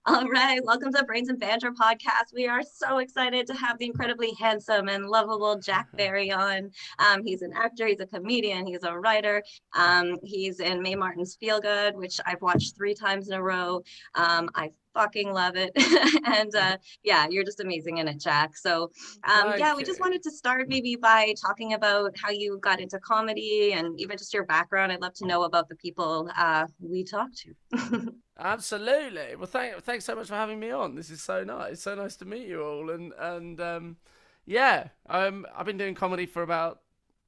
All right, welcome to Brains and Banter Podcast. We are so excited to have the incredibly handsome and lovable Jack Barry on. He's an actor, he's a comedian, he's a writer. He's in Mae Martin's Feel Good, which I've watched 3 times in a row. I fucking love it. and yeah, you're just amazing in it, Jack. So yeah, Thank we you. just wanted to start maybe by talking about how you got into comedy and even just your background. I'd love to know about the people we talk to. Absolutely. Well, thanks so much for having me on. This is so nice. So nice to meet you all. And yeah, I've been doing comedy for about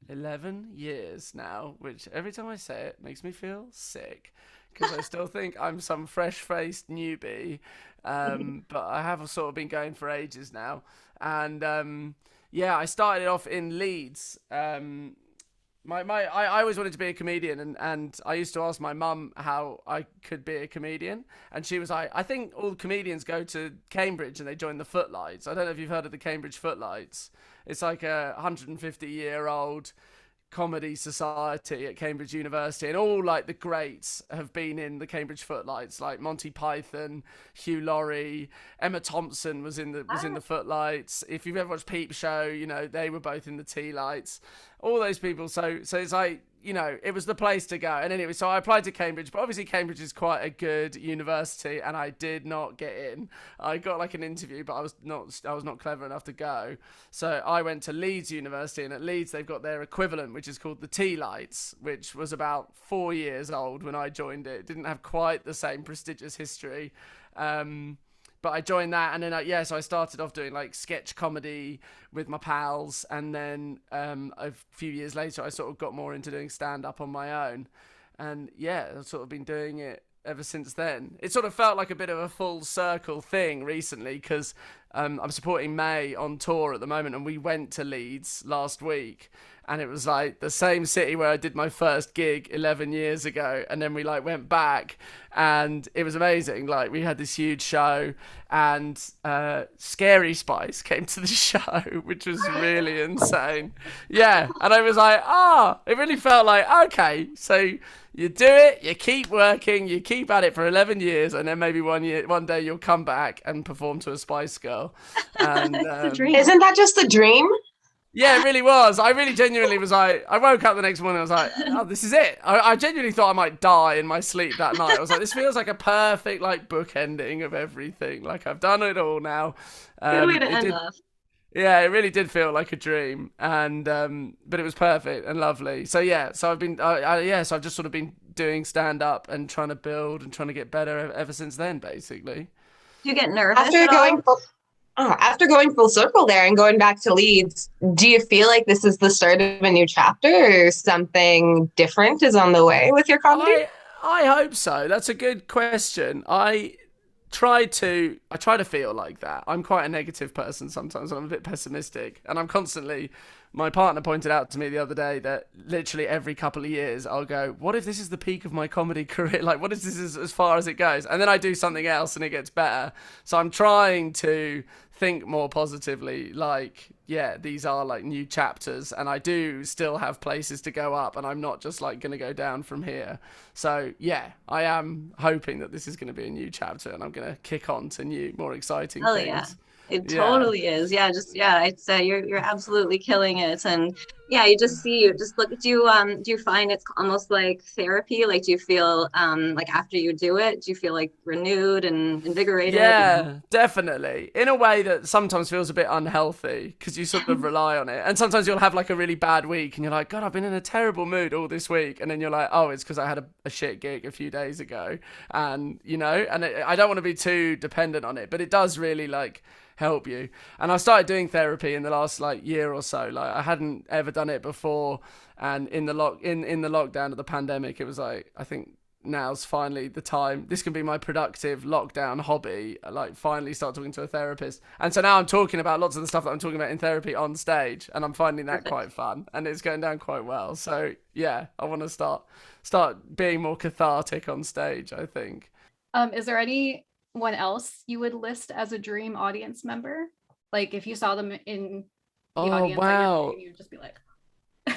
11 years now, which every time I say it makes me feel sick because I still think I'm some fresh-faced newbie. But I have sort of been going for ages now. And yeah, I started off in Leeds. I always wanted to be a comedian, and I used to ask my mum how I could be a comedian, and she was like, I think all comedians go to Cambridge and they join the Footlights. I don't know if you've heard of the Cambridge Footlights. It's like a 150-year-old comedy society at Cambridge University, and all like the greats have been in the Cambridge Footlights, like Monty Python, Hugh Laurie, Emma Thompson was in the Footlights. If you've ever watched Peep Show, you know they were both in the Tea Lights. All those people. So it's like, it was the place to go. And anyway, so I applied to Cambridge, but obviously Cambridge is quite a good university, and I did not get in. I got like an interview, but I was not clever enough to go. So I went to Leeds University, and at Leeds they've got their equivalent, which is called the Tea Lights, which was about 4 years old when I joined it. It didn't have quite the same prestigious history. But I joined that, and then so I started off doing like sketch comedy with my pals, and then a few years later I sort of got more into doing stand up on my own, and yeah, I've sort of been doing it ever since then. It sort of felt like a bit of a full circle thing recently because I'm supporting Mae on tour at the moment, and we went to Leeds last week, and it was like the same city where I did my first gig 11 years ago, and then we like went back, and it was amazing. Like we had this huge show, and Scary Spice came to the show, which was really insane. Yeah, and I was like, it really felt like, okay, so you do it, you keep working, you keep at it for 11 years, and then maybe one day you'll come back and perform to a Spice Girl. And It's a dream. Isn't that just the dream? yeah, it really was. I really genuinely was like, I woke up the next morning, I was like, oh, this is it. I genuinely thought I might die in my sleep that night. I was like, this feels like a perfect like book ending of everything. Like I've done it all now. Good way to end did, off. yeah, it really did feel like a dream, and but it was perfect and lovely. So yeah, so I've been, so I've just sort of been doing stand up and trying to build and trying to get better ever since then, basically. Do you get nervous After at all? going full, after going full circle there and going back to Leeds, do you feel like this is the start of a new chapter, or something different is on the way with your comedy? I hope so. That's a good question. I try to feel like that. I'm quite a negative person sometimes, and I'm a bit pessimistic, and my partner pointed out to me the other day that literally every couple of years I'll go, what if this is the peak of my comedy career? Like, what if this is as far as it goes? And then I do something else and it gets better. So I'm trying to think more positively, like, yeah, these are like new chapters, and I do still have places to go up, and I'm not just like going to go down from here. So yeah, I am hoping that this is going to be a new chapter, and I'm going to kick on to new, more exciting Oh things. yeah. It Yeah. totally is. Yeah, it's you're absolutely killing it. And yeah, you just look do you find it's almost like therapy? Like do you feel like after you do it, do you feel like renewed and invigorated and Yeah, definitely. In a way that sometimes feels a bit unhealthy because you sort of rely on it. And sometimes you'll have like a really bad week and you're like, God, I've been in a terrible mood all this week. And then you're like, oh, it's because I had a shit gig a few days ago. And, I don't want to be too dependent on it, but it does really like help you. And I started doing therapy in the last like year or so. Like I hadn't ever done it before. And in the lockdown of the pandemic, it was like, I think now's finally the time. This can be my productive lockdown hobby. I like finally start talking to a therapist. And so now I'm talking about lots of the stuff that I'm talking about in therapy on stage, and I'm finding that perfect? quite fun, and it's going down quite well. So yeah, I want to start being more cathartic on stage, I think. Is there anyone else you would list as a dream audience member? Like if you saw them in the Oh audience at your wow, gig, you'd just be like,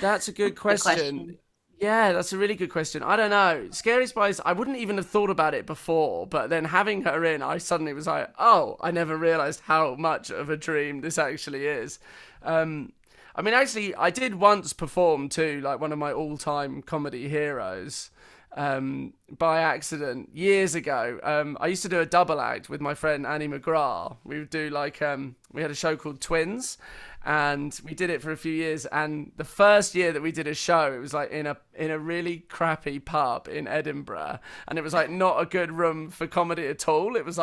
that's a good Good question. question. Yeah, that's a really good question. I don't know. Scary Spice, I wouldn't even have thought about it before, but then having her in, I suddenly was like, oh, I never realized how much of a dream this actually is. I mean, actually, I did once perform too, like one of my all-time comedy heroes, by accident years ago. I used to do a double act with my friend Annie McGrath. We would do like, we had a show called Twins, and we did it for a few years. And the first year that we did a show, it was like in a really crappy pub in Edinburgh, and it was like not a good room for comedy at all. It was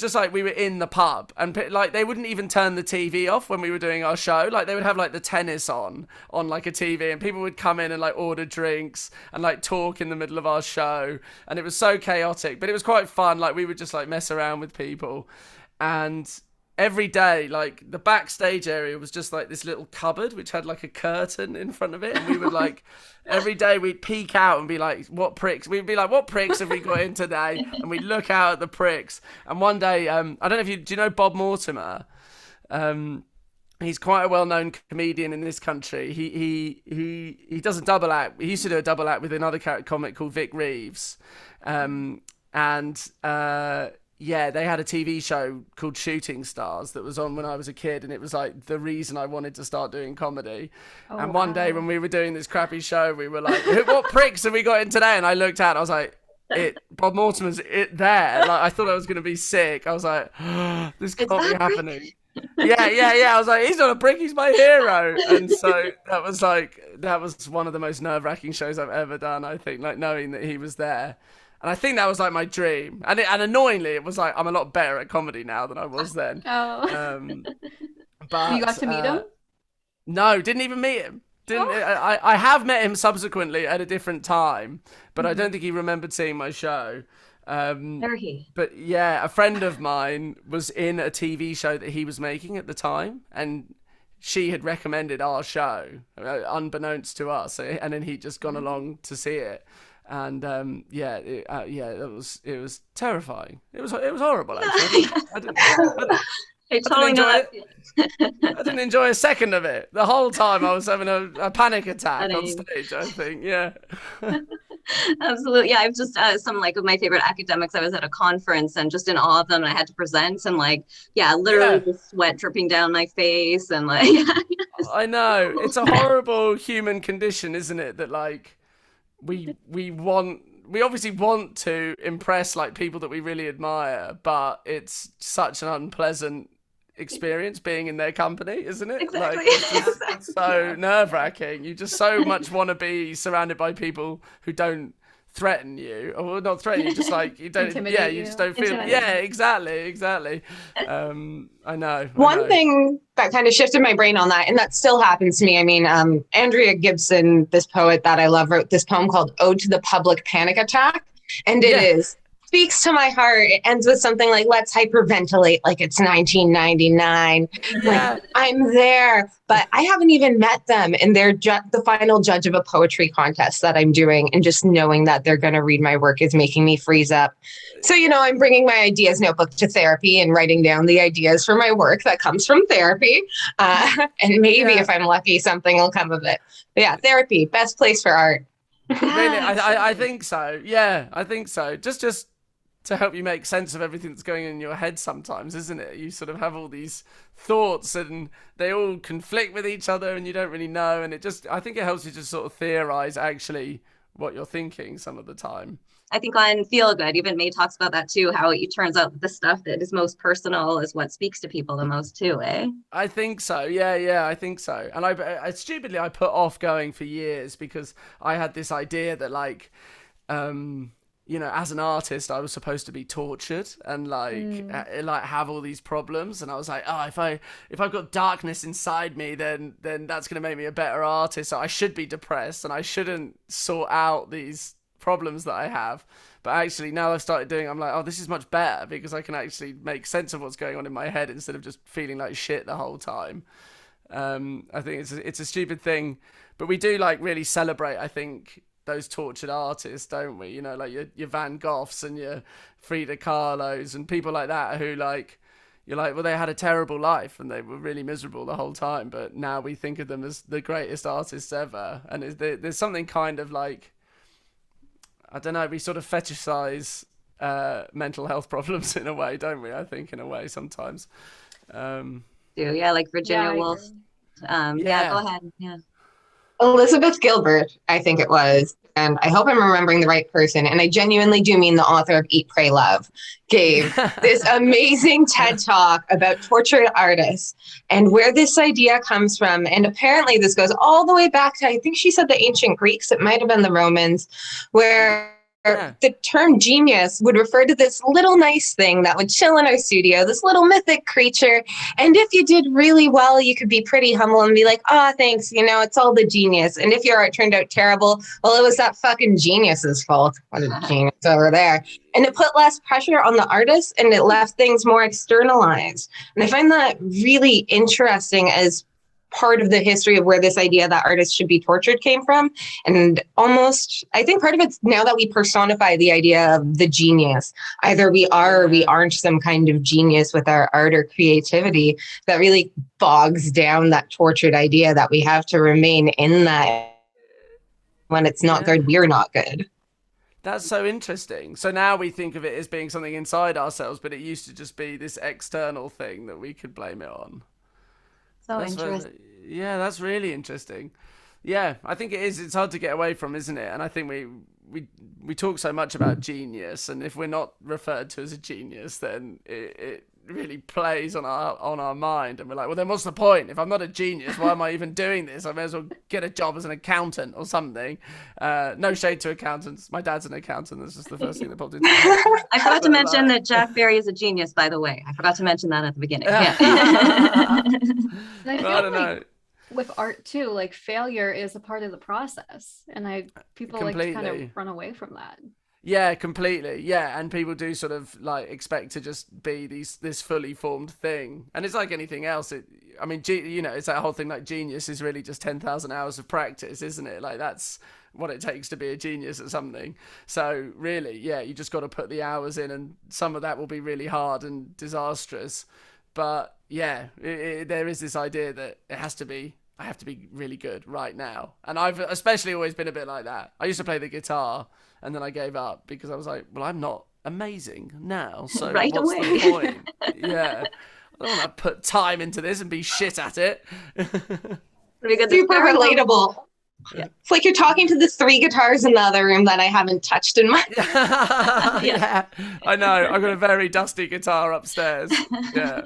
just like we were in the pub, and like they wouldn't even turn the TV off when we were doing our show. Like they would have like the tennis on like a TV, and people would come in and like order drinks and like talk in the middle of our show, and it was so chaotic, but it was quite fun. Like we would just like mess around with people, and every day, like the backstage area was just like this little cupboard which had like a curtain in front of it, and we would like every day we'd peek out and be like, what pricks? We'd be like, what pricks have we got in today? And we'd look out at the pricks. And one day, I don't know if do you know Bob Mortimer? He's quite a well-known comedian in this country. He does a double act. He used to do a double act with another comic called Vic Reeves, yeah, they had a TV show called Shooting Stars that was on when I was a kid, and it was like the reason I wanted to start doing comedy. Oh, and one day when we were doing this crappy show, we were like, what pricks have we got in today? And I looked out and I was like, Bob Mortimer's there. Like I thought I was going to be sick. I was like, this can't be happening. Yeah. I was like, he's not a prick, he's my hero. And so that was one of the most nerve-wracking shows I've ever done, I think, like knowing that he was there. And I think that was like my dream. And annoyingly, it was like I'm a lot better at comedy now than I was then. Oh. But you got to meet him? No, didn't even meet him. I have met him subsequently at a different time, but I don't think he remembered seeing my show. But yeah, a friend of mine was in a TV show that he was making at the time, and she had recommended our show, unbeknownst to us, and then he'd just gone along to see it. And it was terrifying. It was horrible, actually. I totally know that. I didn't enjoy a second of it. The whole time I was having a panic attack on stage, I think. Yeah. Absolutely. Yeah, I've just some like of my favorite academics. I was at a conference and just in awe of them, and I had to present, and like, literally the sweat dripping down my face, and like. I know, it's a horrible human condition, isn't it? That like we obviously want to impress like people that we really admire, but it's such an unpleasant experience being in their company, isn't it? Exactly. Like it's so nerve-wracking. You just so much want to be surrounded by people who don't threaten you, or not threaten you, just like you don't you just don't feel exactly. I know. One thing that kind of shifted my brain on that, and that still happens to me. I mean, Andrea Gibson, this poet that I love, wrote this poem called Ode to the Public Panic Attack, and it speaks to my heart. It ends with something like, let's hyperventilate like it's 1999. Like, I'm there, but I haven't even met them, and they're the final judge of a poetry contest that I'm doing, and just knowing that they're going to read my work is making me freeze up. So, I'm bringing my ideas notebook to therapy and writing down the ideas for my work that comes from therapy. And maybe if I'm lucky, something will come of it. But yeah, therapy, best place for art. Really, I think so. Yeah, I think so. Just to help you make sense of everything that's going on in your head sometimes, isn't it? You sort of have all these thoughts and they all conflict with each other and you don't really know. And I think it helps you just sort of theorize actually what you're thinking some of the time. I think on Feel Good, even Mae talks about that too, how it turns out the stuff that is most personal is what speaks to people the most too, eh? I think so. Yeah, I think so. And I stupidly, I put off going for years because I had this idea that like, as an artist, I was supposed to be tortured and like have all these problems. And I was like, if I've got darkness inside me, then that's going to make me a better artist. So I should be depressed and I shouldn't sort out these problems that I have. But actually now I've started doing, I'm like, this is much better because I can actually make sense of what's going on in my head instead of just feeling like shit the whole time. I think it's a stupid thing, but we do like really celebrate, I think, those tortured artists, don't we? Like your Van Goghs and your Frida Kahlos and people like that who like, you're like, well, they had a terrible life and they were really miserable the whole time, but now we think of them as the greatest artists ever. And there's something kind of like, I don't know, we sort of fetishize mental health problems in a way, don't we? I think in a way sometimes. Yeah, like Virginia Woolf. Yeah, go ahead. Yeah. Elizabeth Gilbert, I think it was, and I hope I'm remembering the right person, and I genuinely do mean the author of Eat, Pray, Love, gave this amazing TED Talk about tortured artists and where this idea comes from. And apparently this goes all the way back to, I think she said the ancient Greeks, it might have been the Romans, where the term genius would refer to this little nice thing that would chill in our studio, this little mythic creature. And if you did really well, you could be pretty humble and be like, oh, thanks, it's all the genius. And if your art turned out terrible, well, it was that fucking genius's fault. What a genius over there. And it put less pressure on the artist and it left things more externalized. And I find that really interesting as part of the history of where this idea that artists should be tortured came from. And almost, I think part of it's now that we personify the idea of the genius. Either we are or we aren't some kind of genius with our art or creativity, that really bogs down that tortured idea that we have to remain in that. When it's not good, we're not good. That's so interesting. So now we think of it as being something inside ourselves, but it used to just be this external thing that we could blame it on. So interesting. That's really interesting. Yeah, I think it is. It's hard to get away from, isn't it? And I think we talk so much about genius, and if we're not referred to as a genius, then it really plays on our mind, and we're like, well, then what's the point? If I'm not a genius, why am I even doing this? I may as well get a job as an accountant or something. No shade to accountants. My dad's an accountant. That's just the first thing that popped into my head. I forgot to mention that Jack Barry is a genius, by the way. I forgot to mention that at the beginning. Yeah. I don't know. With art too, like failure is a part of the process, and people Completely. like to kind of run away from that. Yeah, completely. Yeah, and people do sort of like expect to just be this fully formed thing, and it's like anything else. It's that whole thing, like genius is really just 10,000 hours of practice, isn't it? Like that's what it takes to be a genius at something. So really, yeah, you just got to put the hours in, and some of that will be really hard and disastrous. But yeah, there is this idea that I have to be really good right now. And I've especially always been a bit like that. I used to play the guitar and then I gave up because I was like, well, I'm not amazing now. So right what's away. the point? Yeah. I don't want to put time into this and be shit at it. Super relatable. Yeah. It's like you're talking to the 3 guitars in the other room that I haven't touched in my Yeah, I know. I've got a very dusty guitar upstairs. Yeah.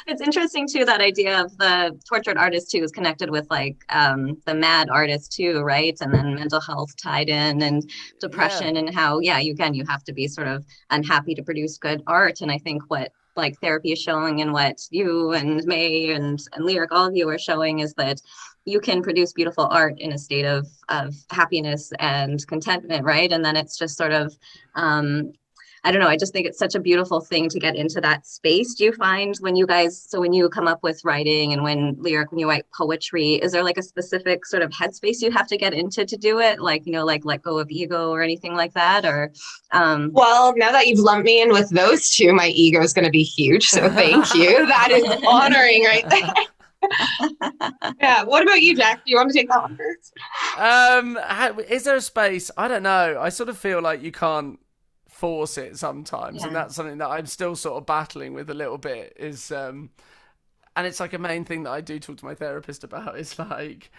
It's interesting too, that idea of the tortured artist too is connected with like the mad artist too, right? And then mental health tied in, and depression, and how you have to be sort of unhappy to produce good art. And I think what like therapy is showing, and what you and Mae and Lyric, all of you are showing, is that you can produce beautiful art in a state of happiness and contentment, right? And then it's just sort of I don't know, I just think it's such a beautiful thing to get into that space. Do you find when you come up with writing, and when you write poetry, is there like a specific sort of headspace you have to get into to do it? Like, like let go of ego or anything like that? Or Well, now that you've lumped me in with those two, my ego is going to be huge. So thank you. That is honoring right there. Yeah. What about you, Jack? Do you want to take that one first? Is there a space? I don't know. I sort of feel like you can't force it sometimes, and that's something that I'm still sort of battling with a little bit, is and it's like a main thing that I do talk to my therapist about, is like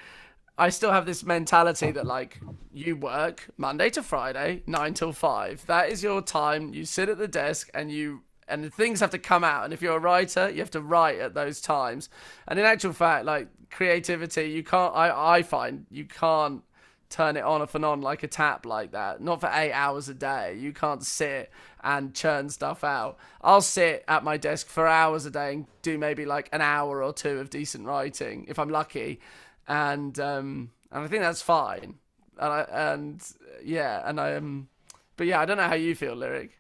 I still have this mentality that like you work Monday to Friday 9 till 5. That is your time. You sit at the desk and things have to come out, and if you're a writer, you have to write at those times. And in actual fact, like creativity, I find you can't turn it on off and on like a tap like that. Not for 8 hours a day. You can't sit and churn stuff out. I'll sit at my desk for hours a day and do maybe like an hour or 2 of decent writing if I'm lucky, and I think that's fine. But I don't know how you feel, Lyric.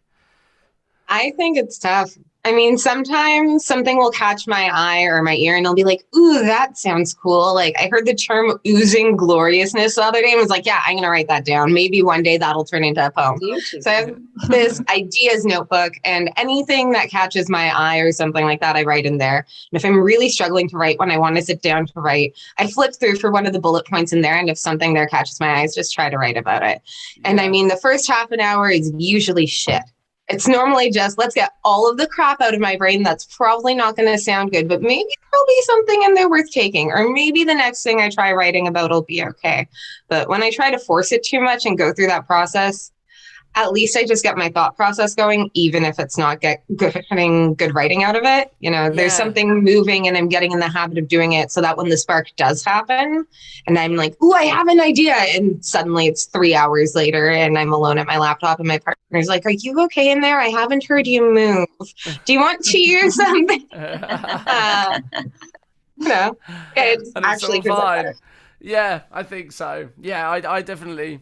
I think it's tough. I mean, sometimes something will catch my eye or my ear and I'll be like, ooh, that sounds cool. Like I heard the term oozing gloriousness the other day and was like, yeah, I'm going to write that down. Maybe one day that'll turn into a poem. So I have this ideas notebook and anything that catches my eye or something like that, I write in there. And if I'm really struggling to write when I want to sit down to write, I flip through for one of the bullet points in there. And if something there catches my eyes, just try to write about it. And I mean, the first half an hour is usually shit. It's normally just, let's get all of the crap out of my brain that's probably not going to sound good, but maybe there'll be something in there worth taking. Or maybe the next thing I try writing about will be okay. But when I try to force it too much and go through that process, at least I just get my thought process going, even if it's not getting good writing out of it. You know, there's something moving and I'm getting in the habit of doing it so that when the spark does happen and I'm like, ooh, I have an idea. And suddenly it's 3 hours later and I'm alone at my laptop and my partner's like, are you okay in there? I haven't heard you move. Do you want tea or something? You know, it's actually fine. Yeah, I think so. Yeah, I definitely...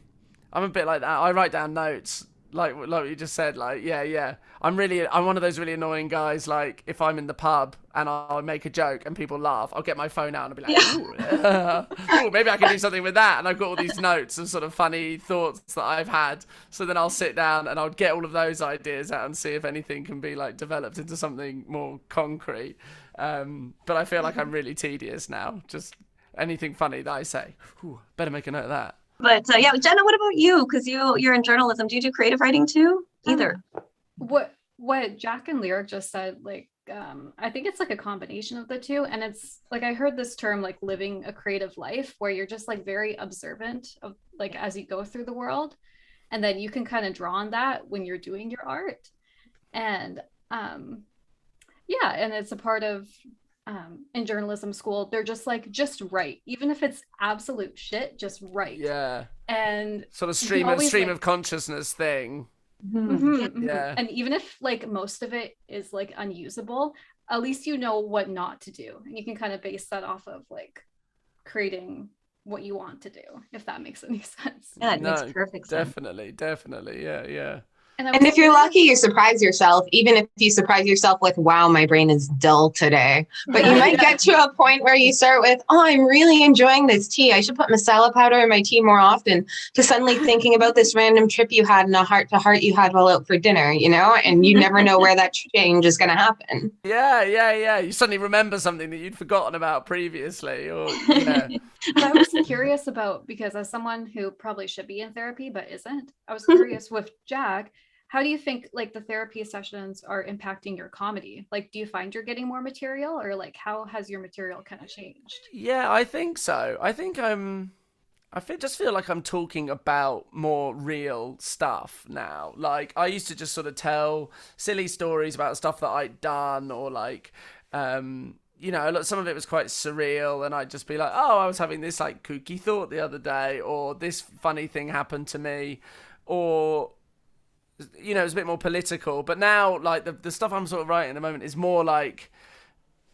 I'm a bit like that. I write down notes, like you just said. Like, yeah. I'm one of those really annoying guys. Like, if I'm in the pub and I'll make a joke and people laugh, I'll get my phone out and I'll be like, ooh, maybe I can do something with that. And I've got all these notes of sort of funny thoughts that I've had. So then I'll sit down and I'll get all of those ideas out and see if anything can be like developed into something more concrete. But I feel like I'm really tedious now. Just anything funny that I say, ooh, better make a note of that. But yeah, Jenna, what about you? Because you're in journalism. Do you do creative writing too? Either. What Jack and Lyric just said, like, I think it's like a combination of the two. And it's like, I heard this term, like living a creative life, where you're just like very observant of like as you go through the world. And then you can kind of draw on that when you're doing your art. And and it's a part of in journalism school, they're just like, just write, even if it's absolute shit, just write. And sort of stream of consciousness thing. Yeah. And even if like most of it is like unusable, at least you know what not to do, and you can kind of base that off of like creating what you want to do, if that makes any sense. Yeah, it makes perfect sense. Definitely. Yeah. And if you're lucky, you surprise yourself, even if you surprise yourself with, wow, my brain is dull today. But you might get to a point where you start with, oh, I'm really enjoying this tea. I should put masala powder in my tea more often, to suddenly thinking about this random trip you had and a heart-to-heart you had while out for dinner, you know? And you never know where that change is going to happen. Yeah. You suddenly remember something that you'd forgotten about previously. Or I was curious about, because as someone who probably should be in therapy but isn't, I was curious with Jack, how do you think like the therapy sessions are impacting your comedy? Like, do you find you're getting more material, or like how has your material kind of changed? Yeah, I think so. I think just feel like I'm talking about more real stuff now. Like, I used to just sort of tell silly stories about stuff that I'd done, or like, some of it was quite surreal, and I'd just be like, oh, I was having this like kooky thought the other day, or this funny thing happened to me, or it was a bit more political. But now, like, the stuff I'm sort of writing at the moment is more like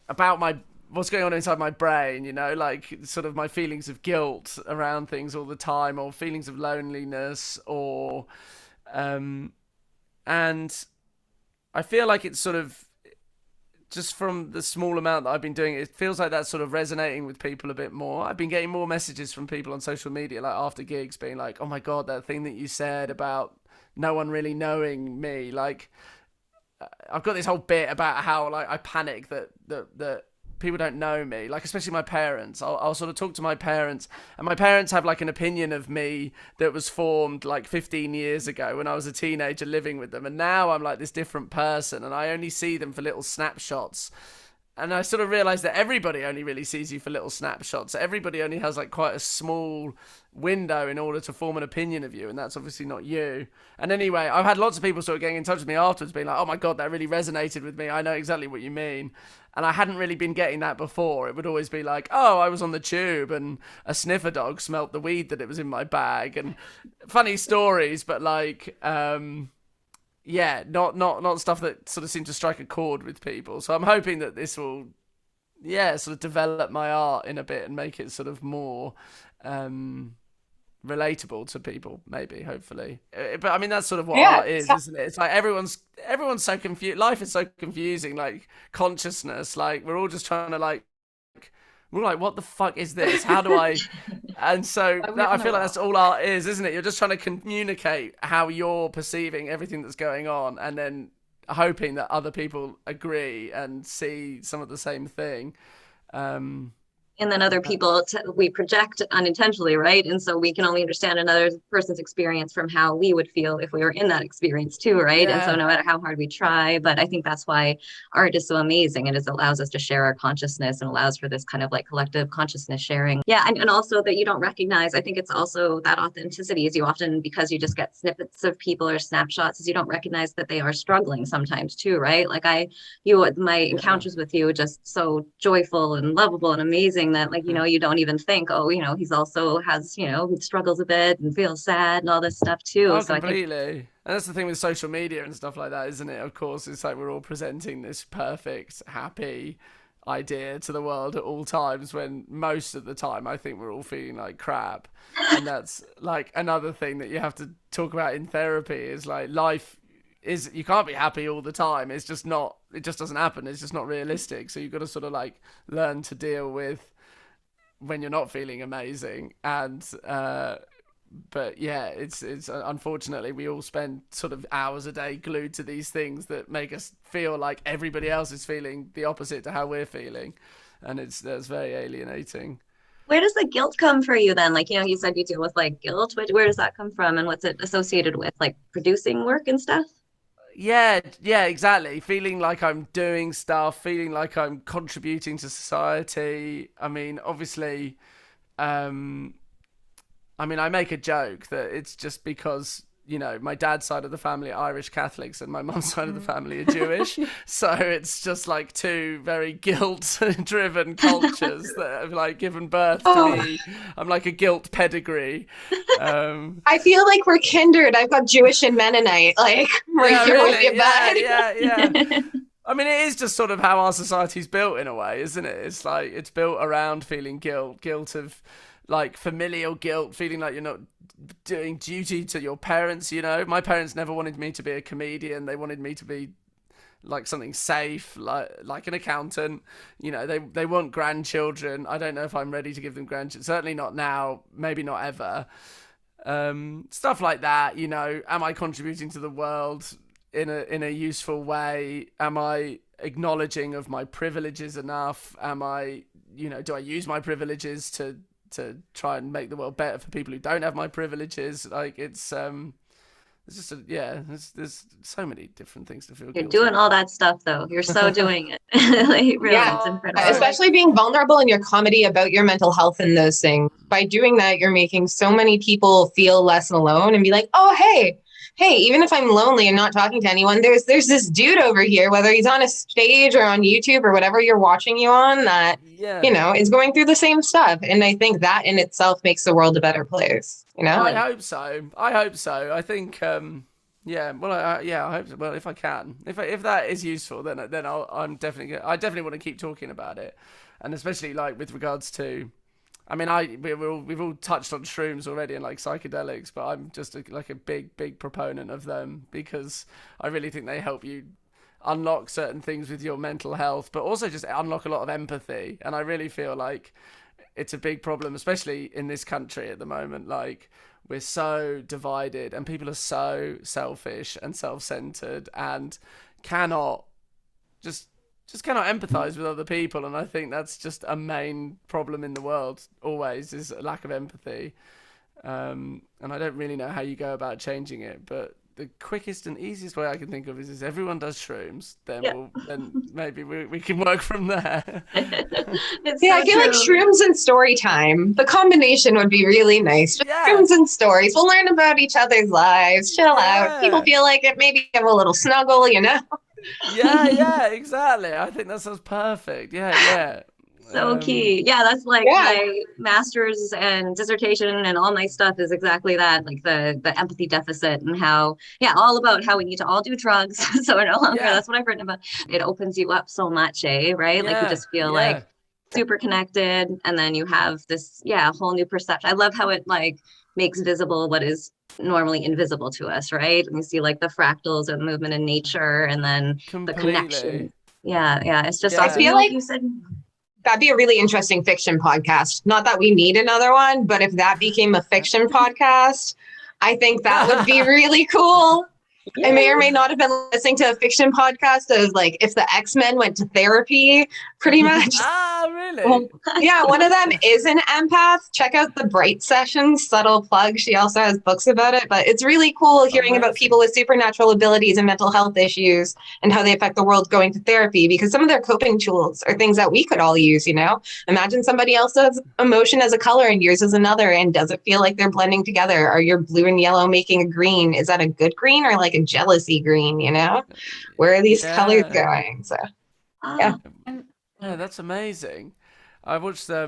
about what's going on inside my brain, like sort of my feelings of guilt around things all the time, or feelings of loneliness, or and I feel like it's sort of, just from the small amount that I've been doing, it feels like that's sort of resonating with people a bit more. I've been getting more messages from people on social media, like after gigs, being like, oh my God, that thing that you said about no one really knowing me. Like, I've got this whole bit about how like I panic that people don't know me, like especially my parents. I'll sort of talk to my parents, and my parents have like an opinion of me that was formed like 15 years ago when I was a teenager living with them, and now I'm like this different person, and I only see them for little snapshots. And I sort of realised that everybody only really sees you for little snapshots. Everybody only has like quite a small window in order to form an opinion of you, and that's obviously not you. And anyway, I've had lots of people sort of getting in touch with me afterwards, being like, oh my God, that really resonated with me. I know exactly what you mean. And I hadn't really been getting that before. It would always be like, oh, I was on the tube and a sniffer dog smelt the weed that it was in my bag. And funny stories, but like... yeah, not stuff that sort of seemed to strike a chord with people. So I'm hoping that this will, sort of develop my art in a bit and make it sort of more, relatable to people, maybe, hopefully. But I mean, that's sort of what art is, isn't it? It's like everyone's so confused. Life is so confusing, like consciousness, like we're all just trying to like, we're like, what the fuck is this? How do I? And so I feel like that's all art is, isn't it? You're just trying to communicate how you're perceiving everything that's going on, and then hoping that other people agree and see some of the same thing. And then other people, we project unintentionally, right? And so we can only understand another person's experience from how we would feel if we were in that experience too, right? Yeah. And so no matter how hard we try, but I think that's why art is so amazing. It allows us to share our consciousness and allows for this kind of like collective consciousness sharing. Yeah, and also that you don't recognize, I think it's also that authenticity is you often, because you just get snippets of people or snapshots, is you don't recognize that they are struggling sometimes too, right? Like my encounters with you just so joyful and lovable and amazing that, like, you know, you don't even think, oh, you know, he's also has, you know, struggles a bit and feels sad and all this stuff too. Oh, so completely. And that's the thing with social media and stuff like that, isn't it? Of course, it's like we're all presenting this perfect, happy idea to the world at all times, when most of the time I think we're all feeling like crap. And that's like another thing that you have to talk about in therapy is like life is, you can't be happy all the time. It's just not, it just doesn't happen. It's just not realistic. So you've got to sort of like learn to deal with when you're not feeling amazing. And but yeah, it's unfortunately we all spend sort of hours a day glued to these things that make us feel like everybody else is feeling the opposite to how we're feeling, and that's very alienating. Where does the guilt come for you then? Like, you know, you said you deal with like guilt. Where does that come from, and what's it associated with, like producing work and stuff? Yeah, exactly. Feeling like I'm doing stuff, feeling like I'm contributing to society. I mean, obviously, I make a joke that it's just because, you know, my dad's side of the family are Irish Catholics and my mum's side of the family are Jewish. So it's just like two very guilt-driven cultures that have like given birth to me. I'm like a guilt pedigree. I feel like we're kindred. I've got Jewish and Mennonite, like right here with you, bud. Yeah. I mean, it is just sort of how our society's built in a way, isn't it? It's like it's built around feeling guilt of like familial guilt, feeling like you're not doing duty to your parents. You know, my parents never wanted me to be a comedian. They wanted me to be like something safe, like an accountant. You know, they want grandchildren. I don't know if I'm ready to give them grandchildren. Certainly not now. Maybe not ever. Stuff like that. You know, am I contributing to the world in a useful way? Am I acknowledging of my privileges enough? Am I, you know, do I use my privileges to try and make the world better for people who don't have my privileges? Like it's just there's so many different things to feel. You're doing all that stuff though. You're so doing it. Like, really, yeah, it's incredible. especially being vulnerable in your comedy about your mental health and those things. By doing that, you're making so many people feel less alone and be like, oh, hey, even if I'm lonely and not talking to anyone, there's this dude over here, whether he's on a stage or on YouTube or whatever you're watching you on, that, you know, is going through the same stuff. And I think that in itself makes the world a better place, you know? I hope so. I think, I hope so. Well, if I can, if that is useful, then I definitely want to keep talking about it. And especially like with regards to, I mean, we've all touched on shrooms already and like psychedelics, but I'm just a big proponent of them because I really think they help you unlock certain things with your mental health, but also just unlock a lot of empathy. And I really feel like it's a big problem, especially in this country at the moment. Like, we're so divided and people are so selfish and self-centered and cannot empathize with other people. And I think that's just a main problem in the world always, is a lack of empathy. And I don't really know how you go about changing it, but the quickest and easiest way I can think of is everyone does shrooms, then then maybe we can work from there. I feel like shrooms and story time, the combination would be really nice. Shrooms and stories, we'll learn about each other's lives, chill out, people feel like it, maybe have a little snuggle, you know. Yeah, exactly. I think that sounds perfect. Yeah. So key. Yeah, that's like my master's and dissertation and all my stuff is exactly that, like the empathy deficit and how, all about how we need to all do drugs. So we're no longer, that's what I've written about. It opens you up so much, right? Like you just feel like super connected, and then you have this whole new perception. I love how it like makes visible what is normally invisible to us, right? And you see like the fractals of movement in nature, and then the connection. Yeah, it's just Yeah. awesome. I feel like you said that'd be a really interesting fiction podcast. Not that we need another one, but if that became a fiction podcast, I think that would be really cool. I may or may not have been listening to a fiction podcast of like if the X-Men went to therapy, pretty much. Really? Well, yeah, one of them is an empath. Check out the Bright Sessions, subtle plug. She also has books about it, but it's really cool hearing about people with supernatural abilities and mental health issues and how they affect the world going to therapy, because some of their coping tools are things that we could all use, you know? Imagine somebody else's emotion as a color and yours as another, and does it feel like they're blending together? Are your blue and yellow making a green? Is that a good green or like a jealousy green, you know? Where are these colors going? So, yeah. Yeah, that's amazing. I watched I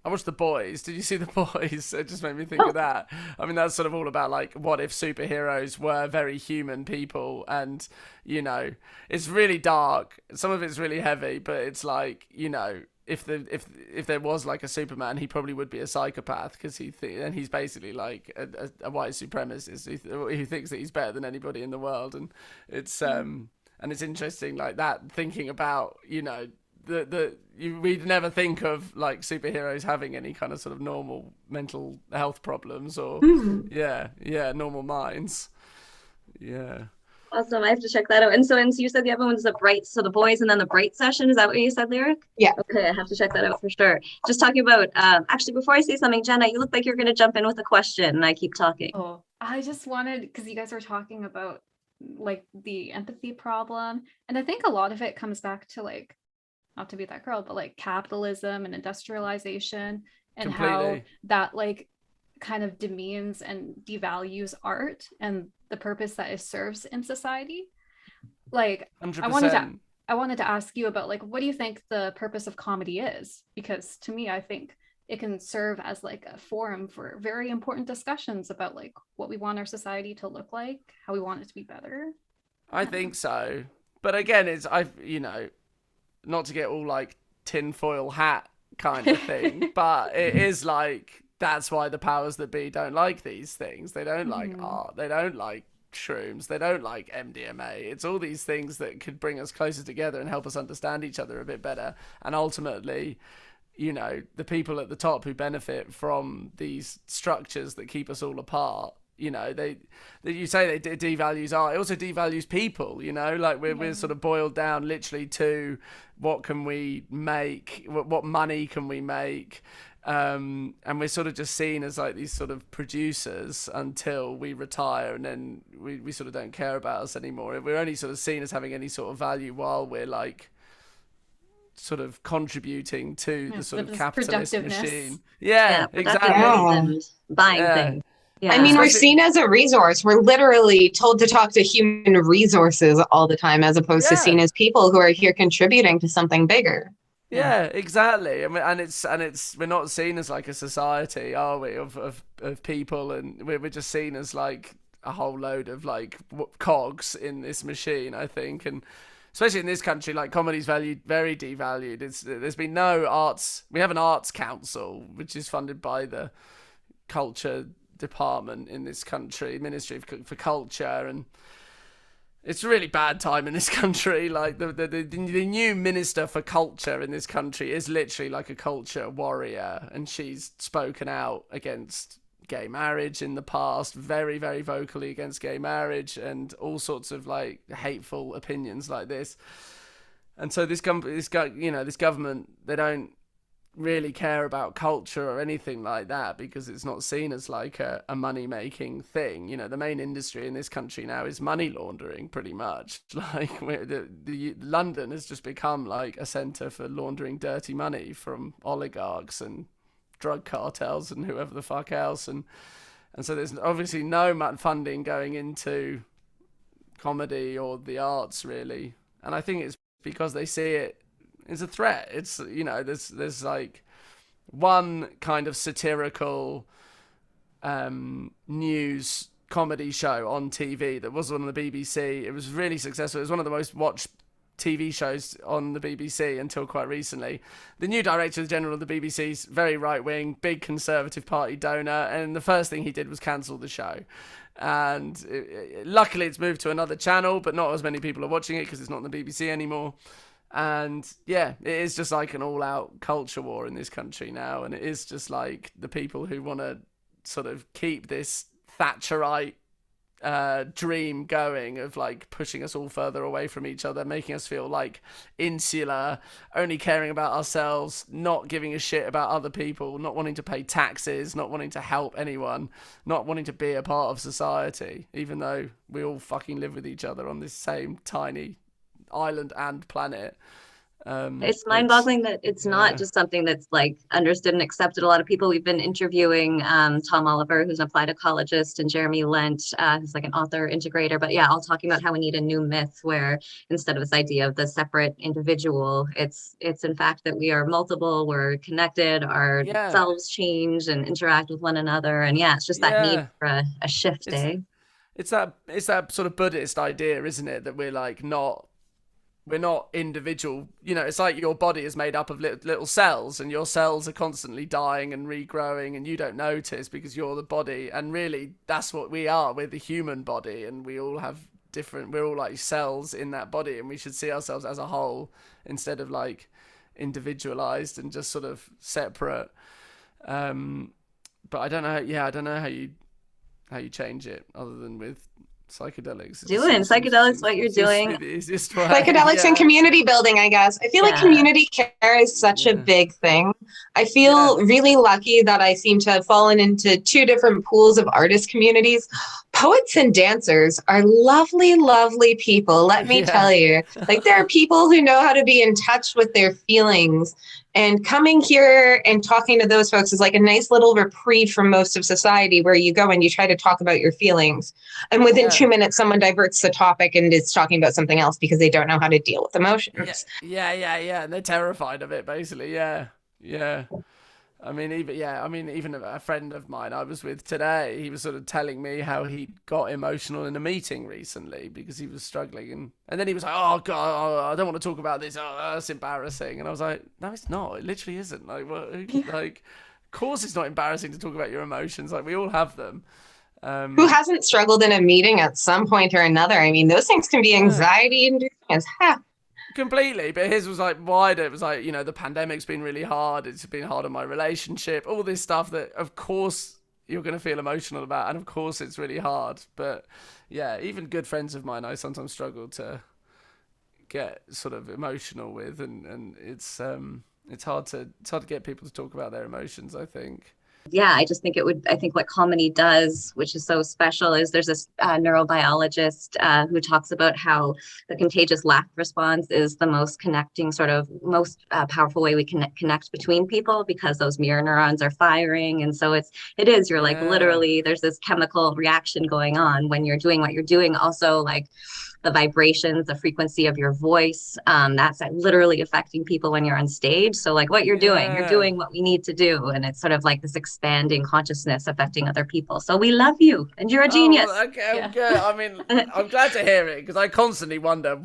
watched The Boys. Did you see The Boys? It just made me think of that. I mean, that's sort of all about like what if superheroes were very human people, and you know, it's really dark. Some of it's really heavy, but it's like, you know, if there was like a Superman, he probably would be a psychopath, because and he's basically like a white supremacist who thinks that he's better than anybody in the world, and it's and it's interesting like that, thinking about, you know, we'd never think of like superheroes having any kind of sort of normal mental health problems or normal minds. Yeah. Awesome. I have to check that out. And so you said the other one's the Boys and then the Bright Session. Is that what you said, Lyric? Yeah. Okay, I have to check that out for sure. Just talking about, actually, before I say something, Jenna, you look like you're going to jump in with a question, and I keep talking. Oh, I just wanted, because you guys were talking about like the empathy problem. And I think a lot of it comes back to like, not to be that girl, but like capitalism and industrialization, and how that like kind of demeans and devalues art and the purpose that it serves in society. Like 100%. I wanted to ask you about like, what do you think the purpose of comedy is? Because to me, I think it can serve as like a forum for very important discussions about like what we want our society to look like, how we want it to be better. I think so. But again, you know, not to get all like tinfoil hat kind of thing, but it is like, that's why the powers that be don't like these things. They don't like art. They don't like shrooms. They don't like MDMA. It's all these things that could bring us closer together and help us understand each other a bit better. And ultimately, you know, the people at the top who benefit from these structures that keep us all apart, you know, you say they devalues art. It also devalues people, you know, like we're sort of boiled down literally to what can we make, what money can we make, and we're sort of just seen as like these sort of producers until we retire, and then we sort of don't care about us anymore. We're only sort of seen as having any sort of value while we're like sort of contributing to the sort of capitalist machine. Yeah, exactly. Buying things. Yeah. I mean, we're seen as a resource. We're literally told to talk to human resources all the time, as opposed to seen as people who are here contributing to something bigger. Yeah, exactly. I mean, and it's we're not seen as like a society, are we, of people, and we're just seen as like a whole load of like cogs in this machine, I think. And especially in this country, like comedy's very devalued. There's been no arts. We have an arts council, which is funded by the culture department in this country, Ministry for Culture, and it's a really bad time in this country. Like the new Minister for Culture in this country is literally like a culture warrior, and she's spoken out against gay marriage in the past, very, very vocally against gay marriage and all sorts of like hateful opinions like this. And so this government, they don't really care about culture or anything like that, because it's not seen as like a money-making thing. You know, the main industry in this country now is money laundering, pretty much. Like the London has just become like a centre for laundering dirty money from oligarchs and drug cartels and whoever the fuck else, and so there's obviously no funding going into comedy or the arts really. And I think it's because they see it as a threat. It's, you know, there's like one kind of satirical news comedy show on TV that was on the BBC. It was really successful. It was one of the most watched TV shows on the BBC until quite recently. The new director general of the BBC's very right-wing, big Conservative Party donor, and the first thing he did was cancel the show. And luckily it's moved to another channel, but not as many people are watching it because it's not on the BBC anymore. And yeah, it is just like an all-out culture war in this country now, and it is just like the people who want to sort of keep this Thatcherite dream going of like pushing us all further away from each other, making us feel like insular, only caring about ourselves, not giving a shit about other people, not wanting to pay taxes, not wanting to help anyone, not wanting to be a part of society, even though we all fucking live with each other on this same tiny island and planet. It's mind-boggling that it's not just something that's like understood and accepted. A lot of people, we've been interviewing Tom Oliver, who's an applied ecologist, and Jeremy Lent, who's like an author integrator, but yeah, all talking about how we need a new myth where instead of this idea of the separate individual, it's in fact that we are multiple, we're connected, our selves change and interact with one another, and yeah, it's just that need for a shift. It's that sort of Buddhist idea, isn't it, that we're not individual. You know, it's like your body is made up of little cells, and your cells are constantly dying and regrowing, and you don't notice because you're the body. And really, that's what we are. We're the human body, and we all have we're all like cells in that body, and we should see ourselves as a whole instead of like individualized and just sort of separate. But I don't know how you change it other than with psychedelics. Psychedelics, what you're doing. Psychedelics and community building, I guess. I feel like community care is such a big thing. I feel really lucky that I seem to have fallen into two different pools of artist communities. Poets and dancers are lovely, lovely people, let me tell you. Like, there are people who know how to be in touch with their feelings. And coming here and talking to those folks is like a nice little reprieve from most of society, where you go and you try to talk about your feelings. And within 2 minutes, someone diverts the topic and is talking about something else because they don't know how to deal with emotions. Yeah. And they're terrified of it, basically. Yeah. I mean, even a friend of mine I was with today, he was sort of telling me how he got emotional in a meeting recently because he was struggling. And then he was like, oh, God, I don't want to talk about this. Oh, that's embarrassing. And I was like, no, it's not. It literally isn't. Like, of course it's not embarrassing to talk about your emotions. Like, we all have them. Who hasn't struggled in a meeting at some point or another? I mean, those things can be anxiety-inducing as heck. Completely, but his was like wider. It was like, you know, the pandemic's been really hard. It's been hard on my relationship. All this stuff that, of course, you're going to feel emotional about, and of course, it's really hard. But yeah, even good friends of mine, I sometimes struggle to get sort of emotional with, and it's hard to get people to talk about their emotions, I think. Yeah, I think what comedy does, which is so special, is there's this neurobiologist who talks about how the contagious laugh response is the most connecting, sort of most powerful way we can connect between people, because those mirror neurons are firing. And so you're like literally, there's this chemical reaction going on when you're doing what you're doing. Also, like the vibrations, the frequency of your voice, that's literally affecting people when you're on stage. So like what you're doing what we need to do. And it's sort of like this expanding consciousness affecting other people. So we love you and you're a genius. Okay, good. I mean, I'm glad to hear it, because I constantly wonder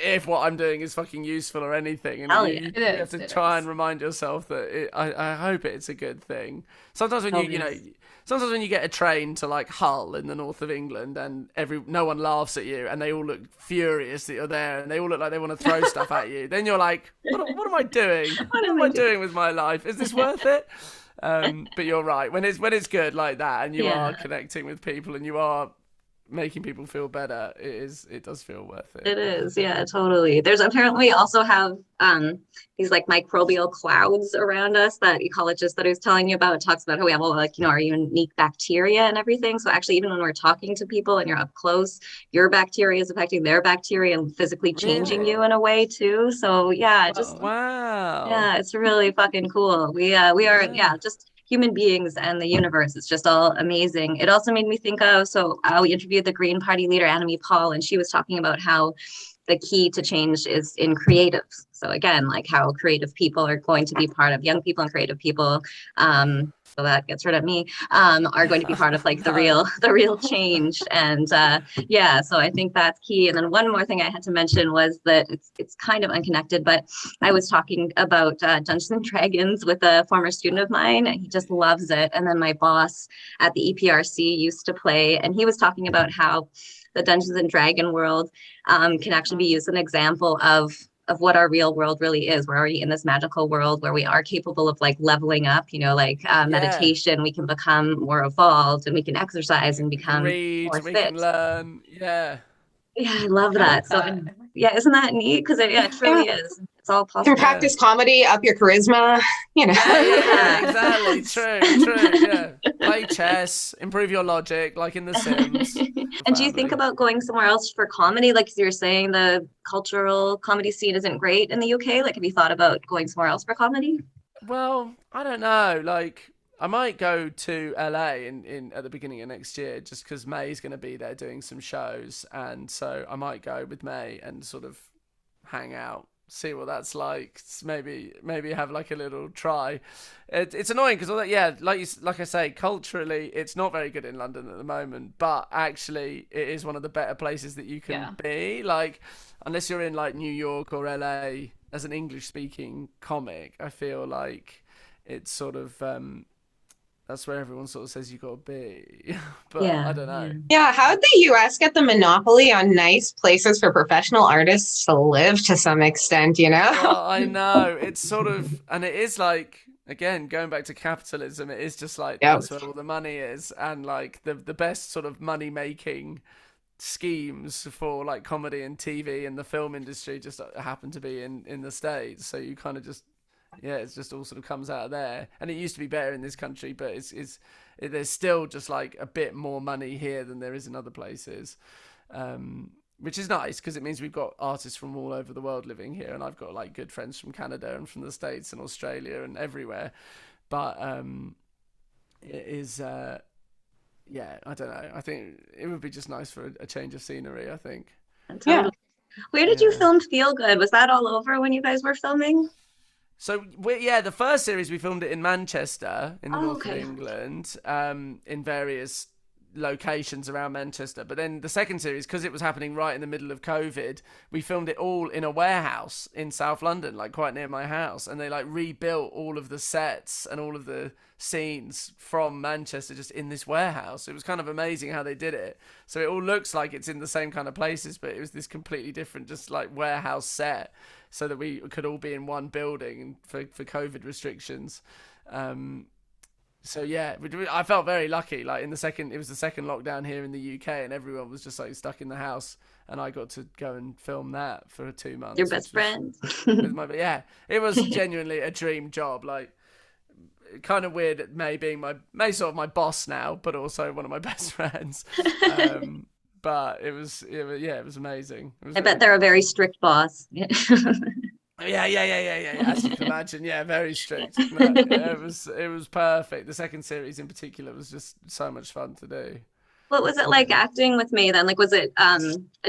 if what I'm doing is fucking useful or anything. And you have to try and remind yourself that I hope it's a good thing. Sometimes when Sometimes when you get a train to like Hull in the north of England and no one laughs at you and they all look furious that you're there and they all look like they want to throw stuff at you, then you're like, what am I doing? What am I doing with my life? Is this worth it? But you're right. When it's good like that and you are connecting with people and you are making people feel better, it does feel worth it. It is, yeah, totally. There's apparently also have these like microbial clouds around us that ecologist that I was telling you about talks about how we have all like, our unique bacteria and everything. So actually, even when we're talking to people and you're up close, your bacteria is affecting their bacteria and physically changing you in a way too. So yeah, yeah, it's really fucking cool. We are just human beings and the universe. It's just all amazing. It also made me think of, we interviewed the Green Party leader, Annemie Paul, and she was talking about how the key to change is in creatives. So again, like how creative people are going to be part of young people and creative people. so that gets rid of me, are going to be part of like the real change. And yeah, so I think that's key. And then one more thing I had to mention was that it's kind of unconnected, but I was talking about Dungeons and Dragons with a former student of mine, and he just loves it. And then my boss at the EPRC used to play, and he was talking about how the Dungeons and Dragon world can actually be used as an example of what our real world really is. We're already in this magical world where we are capable of like leveling up, like meditation, we can become more evolved, and we can exercise and become more we fit. can learn. Yeah, I love that. So yeah, isn't that neat? Because it truly is. It's all possible. You can practice comedy, up your charisma, Yeah, exactly. True. Yeah, play chess, improve your logic, like in The Sims. And do you think about going somewhere else for comedy? Like you're saying, the cultural comedy scene isn't great in the UK. Like, have you thought about going somewhere else for comedy? Well, I don't know. Like, I might go to LA in at the beginning of next year, just because Mae's going to be there doing some shows, and so I might go with Mae and sort of hang out, see what that's like. Maybe have like a little try. It's annoying because like I say, culturally it's not very good in London at the moment, but actually it is one of the better places that you can be. Like, unless you're in like New York or LA as an English speaking comic, I feel like it's sort of that's where everyone sort of says you gotta be. But I don't know. Yeah, how'd the US get the monopoly on nice places for professional artists to live to some extent, Well, I know. It's sort of, and it is like, again, going back to capitalism, it is just like that's where all the money is, and like the best sort of money making schemes for like comedy and TV and the film industry just happen to be in the States. So you kind of just it's just all sort of comes out of there. And it used to be better in this country, but there's still just like a bit more money here than there is in other places, which is nice because it means we've got artists from all over the world living here, and I've got like good friends from Canada and from the States and Australia and everywhere. But it is I don't know, I think it would be just nice for a change of scenery, I think. Totally. Where did you film Feel Good? Was that all over when you guys were filming? So the first series we filmed it in Manchester in the north of England, in various locations around Manchester. But then the second series, because it was happening right in the middle of COVID, we filmed it all in a warehouse in South London, like quite near my house. And they like rebuilt all of the sets and all of the scenes from Manchester just in this warehouse. It was kind of amazing how they did it. So it all looks like it's in the same kind of places, but it was this completely different, just like warehouse set, so that we could all be in one building for COVID restrictions. So yeah, I felt very lucky. Like it was the second lockdown here in the UK, and everyone was just like stuck in the house, and I got to go and film that for 2 months. Your best friend. It was genuinely a dream job. Like, kind of weird at Mae being Mae sort of my boss now, but also one of my best friends. But it was amazing. I bet they're a very strict boss. Yeah. As you can imagine, very strict. No, it was perfect. The second series in particular was just so much fun to do. What was it like acting with Mae then? Like, was it a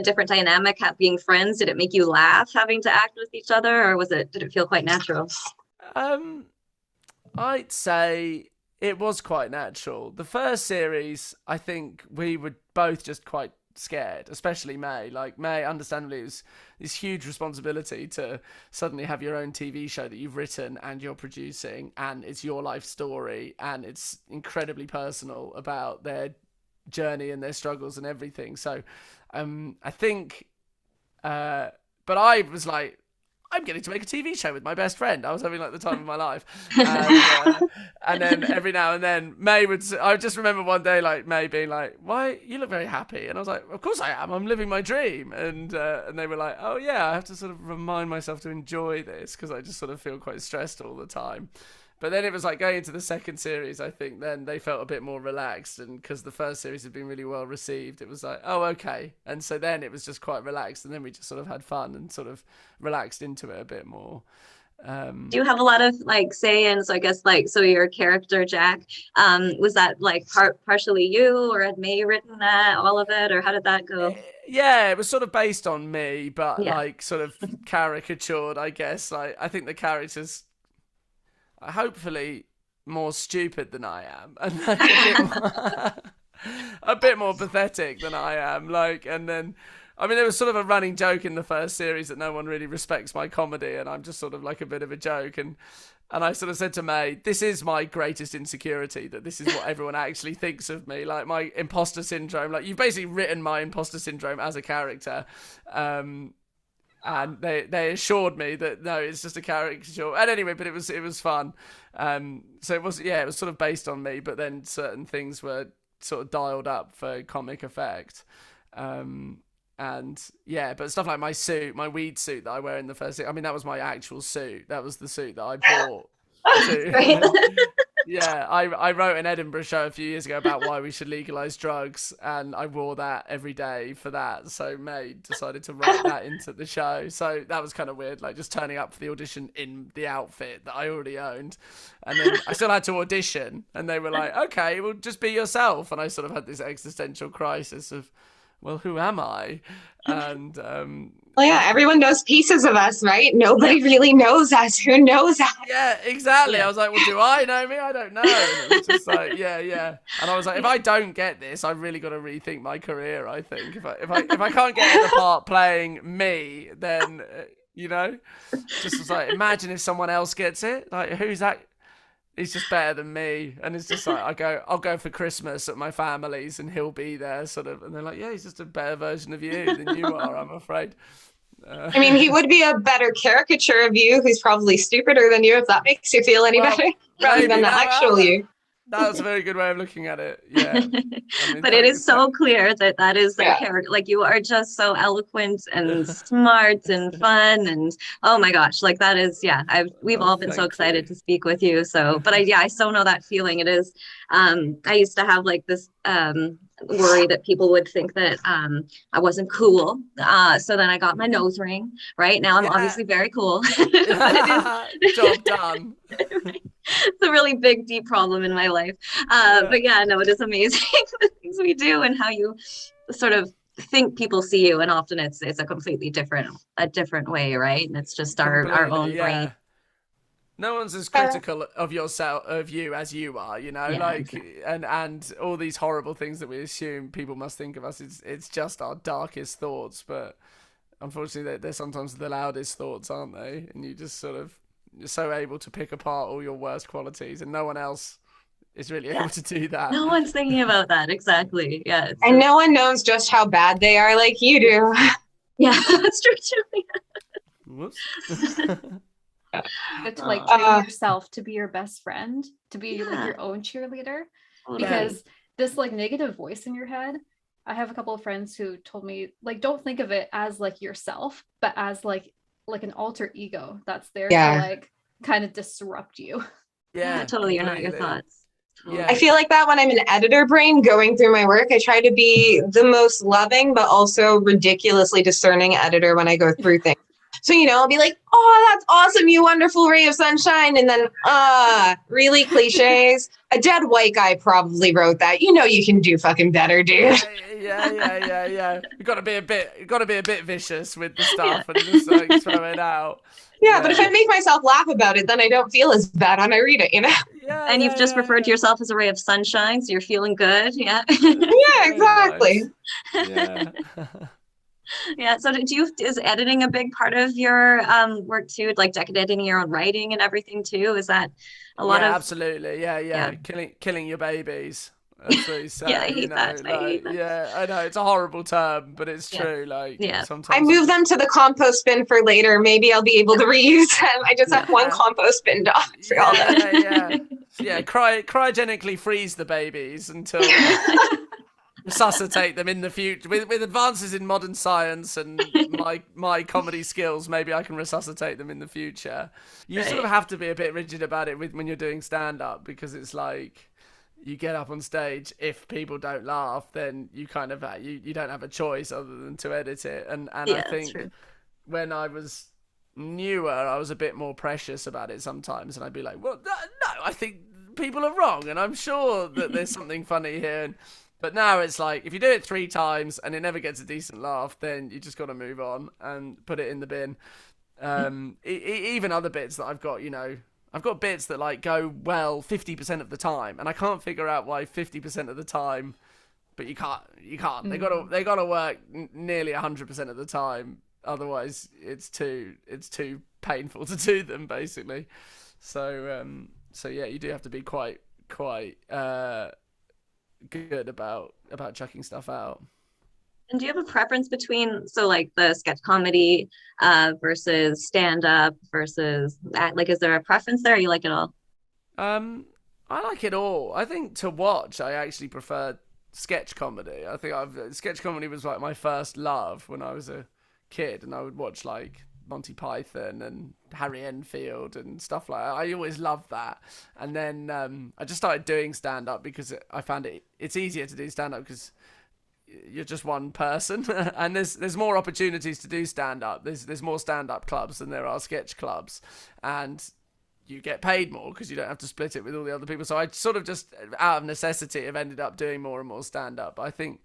different dynamic being friends? Did it make you laugh having to act with each other, or did it feel quite natural? I'd say it was quite natural. The first series, I think we were both just quite scared, especially Mae. Like, Mae, understandably, it was this huge responsibility to suddenly have your own TV show that you've written and you're producing, and it's your life story, and it's incredibly personal about their journey and their struggles and everything. So I think but I was like, I'm getting to make a TV show with my best friend. I was having like the time of my life. And then every now and then I just remember one day like Mae being like, why, you look very happy. And I was like, of course I am, I'm living my dream. And they were like, oh yeah, I have to sort of remind myself to enjoy this because I just sort of feel quite stressed all the time. But then it was like going into the second series, I think then they felt a bit more relaxed, and because the first series had been really well received, it was like, oh, okay. And so then it was just quite relaxed, and then we just sort of had fun and sort of relaxed into it a bit more. Do you have a lot of like say-ins? So I guess like, so your character Jack, was that like partially you, or had Mae written that, all of it, or how did that go? Yeah, it was sort of based on me, but like sort of caricatured, I guess. Like, I think the characters, hopefully more stupid than I am, and like a bit more pathetic than I am. Like, and then, I mean, there was sort of a running joke in the first series that no one really respects my comedy, and I'm just sort of like a bit of a joke. And I sort of said to Mae, this is my greatest insecurity, that this is what everyone actually thinks of me, like my imposter syndrome. Like, you've basically written my imposter syndrome as a character. And they assured me that no, it's just a caricature. And anyway, but it was fun. So it was sort of based on me, but then certain things were sort of dialed up for comic effect. And yeah, but stuff like my suit, my weed suit that I wear in the first, I mean, that was my actual suit. That was the suit that I bought. Yeah, I wrote an Edinburgh show a few years ago about why we should legalize drugs, and I wore that every day for that. So Mae decided to write that into the show. So that was kind of weird, like just turning up for the audition in the outfit that I already owned. And then I still had to audition, and they were like, okay, well, just be yourself. And I sort of had this existential crisis of, well, who am I? And well, yeah, everyone knows pieces of us, right? Nobody really knows us. Who knows us? Yeah, exactly. I was like, well, do I know me? I don't know. And it was just like, yeah. And I was like, if I don't get this, I've really got to rethink my career, I think. If I can't get the part playing me, then, just was like, imagine if someone else gets it. Like, who's that? He's just better than me. And it's just like, I'll go for Christmas at my family's and he'll be there, sort of. And they're like, yeah, he's just a better version of you than you are, I'm afraid. I mean, he would be a better caricature of you, who's probably stupider than you, if that makes you feel any better, rather than the actual you. That was a very good way of looking at it. Yeah. I mean, but it is so clear that is the character. Like, you are just so eloquent and smart and fun, and oh my gosh, like that is, we've all been so excited to speak with you. So, but I so know that feeling. It is, I used to have like this worry that people would think that I wasn't cool. So then I got my nose ring. Right now I'm obviously very cool. But it is job done. It's a really big, deep problem in my life. But yeah, no, it is amazing the things we do and how you sort of think people see you, and often it's a completely different way, right? And it's just our own brain. No one's as critical of you as you are, like, exactly. and all these horrible things that we assume people must think of us. It's just our darkest thoughts, but unfortunately they're sometimes the loudest thoughts, aren't they? And you just sort of, you're so able to pick apart all your worst qualities, and no one else is really able to do that. No one's thinking about that. Exactly. Yeah. And no one knows just how bad they are like you do. Yeah, that's true. Whoops. But to like train yourself to be your best friend, to be like your own cheerleader, because this like negative voice in your head, I have a couple of friends who told me, like, don't think of it as like yourself, but as like an alter ego that's there to like kind of disrupt you. Yeah, totally. You're not your thoughts. Yeah. I feel like that when I'm an editor brain going through my work, I try to be the most loving but also ridiculously discerning editor when I go through things. So, I'll be like, oh, that's awesome, you wonderful ray of sunshine. And then, really cliches. A dead white guy probably wrote that. You can do fucking better, dude. Yeah. You gotta be a bit vicious with the stuff and just like throw it out. Yeah, but if I make myself laugh about it, then I don't feel as bad when I read it, Yeah, and you've just referred to yourself as a ray of sunshine, so you're feeling good. Yeah. Yeah, exactly. Nice. Yeah. Yeah. So is editing a big part of your work too? Like editing your own writing and everything too? Is that a lot of? Absolutely. Yeah. Killing your babies. That's what you say. Yeah, I hate that. I hate that. Yeah, I know it's a horrible term, but it's true. Like, sometimes I move them to the compost bin for later. Maybe I'll be able to reuse them. I just have one compost bin dog for all that. Yeah. Cryogenically freeze the babies until resuscitate them in the future. With advances in modern science and my comedy skills, maybe I can resuscitate them in the future. You sort of have to be a bit rigid about it when you're doing stand-up, because it's like, you get up on stage, if people don't laugh, then you kind of you don't have a choice other than to edit it. And I think when I was newer, I was a bit more precious about it sometimes, and I'd be like, well, no, I think people are wrong, and I'm sure that there's something funny here. But now it's like, if you do it 3 times and it never gets a decent laugh, then you just got to move on and put it in the bin. Even other bits that I've got, I've got bits that like go well 50% of the time, and I can't figure out why 50% of the time. But you can't. They gotta work nearly 100% of the time. Otherwise, it's too painful to do them, basically. So yeah, you do have to be quite good about chucking stuff out. And do you have a preference between, so like the sketch comedy versus stand-up versus that? Like, is there a preference there? Or you like it all? I like it all. I think to watch, I actually prefer sketch comedy. I think sketch comedy was like my first love when I was a kid, and I would watch like Monty Python and Harry Enfield and stuff like that. I always loved that. And then I just started doing stand-up because I found it's easier to do stand-up because you're just one person, and there's more opportunities to do stand-up. There's more stand-up clubs than there are sketch clubs, and you get paid more because you don't have to split it with all the other people. So I sort of just out of necessity have ended up doing more and more stand-up. I think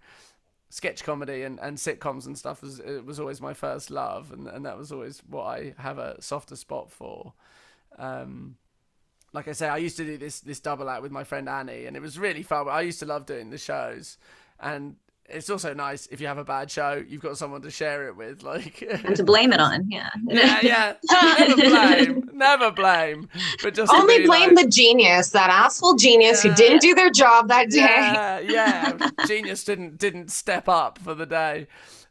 sketch comedy and sitcoms and stuff was always my first love, and that was always what I have a softer spot for. Like I say, I used to do this double act with my friend Annie, and it was really fun. I used to love doing the shows, and it's also nice if you have a bad show, you've got someone to share it with, like And to blame it on, yeah. Yeah. Never blame. But just only blame the genius, that asshole genius who didn't do their job that day. Yeah. Genius didn't step up for the day.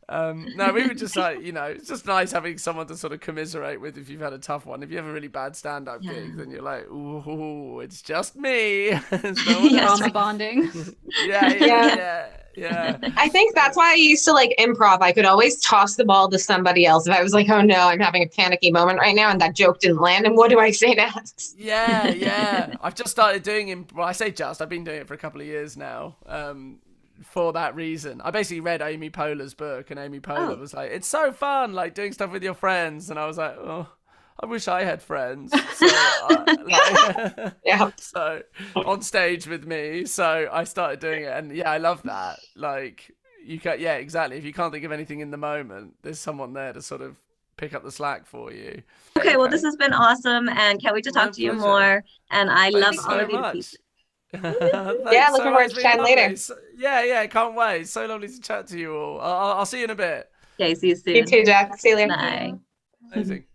No, we were just like, it's just nice having someone to sort of commiserate with if you've had a tough one. If you have a really bad stand-up gig, then you're like, ooh, it's just me. Trauma bonding. Yeah. I think that's why I used to like improv. I could always toss the ball to somebody else if I was like, oh no, I'm having a panicky moment right now and that joke didn't land, and what do I say next? Yeah. I've just started doing I say just, I've been doing it for a couple of years now. For that reason, I basically read Amy Poehler's book, and Amy Poehler was like, it's so fun, like doing stuff with your friends, and I was like, oh, I wish I had friends. So, so on stage with me, so I started doing it, and I love that. Like you can, exactly. If you can't think of anything in the moment, there's someone there to sort of pick up the slack for you. Okay, well, this has been awesome, and can't wait to talk to you more. And I love all of you. Yeah, looking forward to chatting later. Yeah, can't wait. So lovely to chat to you all. I'll see you in a bit. Okay, see you soon. You too, Jack. See you later. Bye. Amazing.